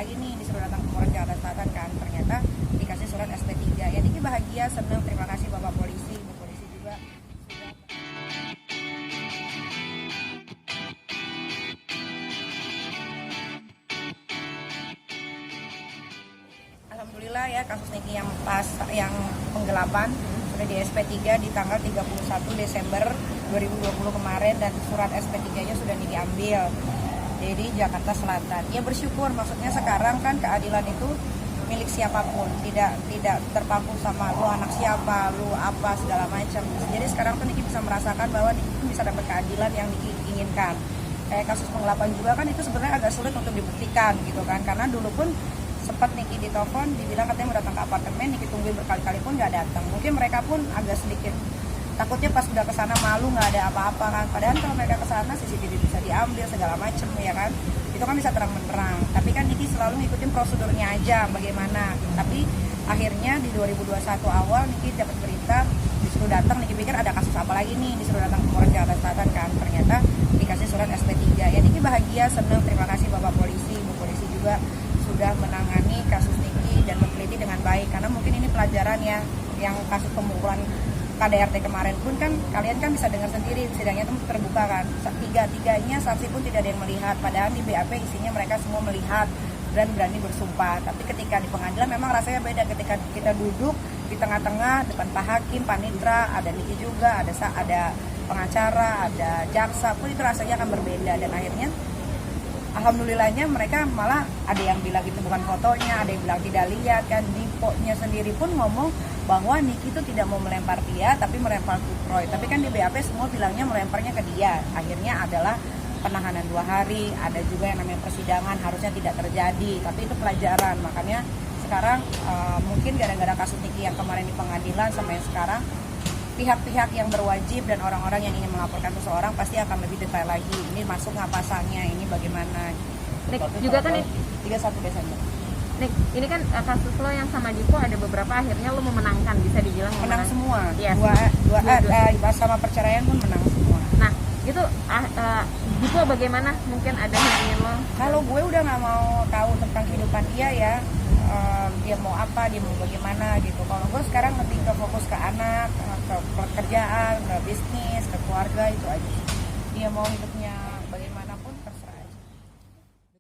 lagi nih, disuruh datang ke Polres Jakarta Selatan kan, ternyata dikasih surat SP3. Ya Niki bahagia, senang, terima kasih Bapak Polisi, Bu Polisi juga sudah. Alhamdulillah ya, kasus Niki yang penggelapan sudah di SP3 di tanggal 31 Desember 2020 kemarin, dan surat SP3-nya sudah Niki ambil dari Jakarta Selatan. Ya bersyukur, maksudnya sekarang kan keadilan itu milik siapapun, tidak terpaku sama lu anak siapa, lu apa segala macam. Jadi sekarang tuh Niki bisa merasakan bahwa Niki bisa dapat keadilan yang Niki inginkan. Kayak kasus penggelapan juga kan itu sebenarnya agak sulit untuk dibuktikan gitu kan, karena dulu pun sempat Niki ditelepon, dibilang katanya mau datang ke apartemen, Niki tungguin berkali-kali pun nggak datang. Mungkin mereka pun agak sedikit takutnya pas udah kesana malu nggak ada apa-apa kan. Padahal kalau mereka kesana CCTV bisa diambil segala macem ya kan. Itu kan bisa terang-menerang. Tapi kan Niki selalu ngikutin prosedurnya aja bagaimana. Tapi akhirnya di 2021 awal Niki dapat berita disuruh datang. Niki pikir ada kasus apa lagi nih, disuruh datang ke Polres Jakarta Selatan kan. Ternyata dikasih surat SP3. Ya Niki bahagia, senang, terima kasih Bapak Polisi, Bu Polisi juga sudah menangani kasus Niki dan meneliti dengan baik, karena mungkin ini pelajaran ya. Yang kasus pemukulan KDRT kemarin pun kan kalian kan bisa dengar sendiri, sidangnya itu terbuka kan, tiga-tiganya saksi pun tidak ada yang melihat, padahal di BAP isinya mereka semua melihat dan berani bersumpah. Tapi ketika di pengadilan memang rasanya beda, ketika kita duduk di tengah-tengah depan Pak Hakim, Panitra, ada Niki juga, ada pengacara, ada jaksa pun, itu rasanya akan berbeda. Dan akhirnya alhamdulillahnya mereka malah ada yang bilang itu bukan fotonya, ada yang bilang tidak lihat kan. Dipo-nya sendiri pun ngomong bahwa Niki itu tidak mau melempar dia tapi melempar Troy. Tapi kan di BAP semua bilangnya melemparnya ke dia. Akhirnya adalah penahanan 2 hari, ada juga yang namanya persidangan harusnya tidak terjadi, tapi itu pelajaran. Makanya sekarang mungkin gara-gara kasus Niki yang kemarin di pengadilan sama yang sekarang, pihak-pihak yang berwajib dan orang-orang yang ingin melaporkan seseorang pasti akan lebih detail lagi. Ini masuk nggak pasalnya, ini bagaimana. Nik, juga kan 31 Desember. Nik, ini kan kasus lo yang sama Dipo ada beberapa akhirnya lo memenangkan, bisa dibilang Menang semua. Yes. Dua sama perceraian pun menang semua. Nah, itu Dipo bagaimana? Mungkin ada yang ingin lo? Kalau gue udah nggak mau tahu tentang kehidupan dia ya. Dia mau apa, dia mau bagaimana gitu. Kalau gue sekarang lebih ke fokus ke anak, ke pekerjaan, ke bisnis, ke keluarga, itu aja. Dia mau hidupnya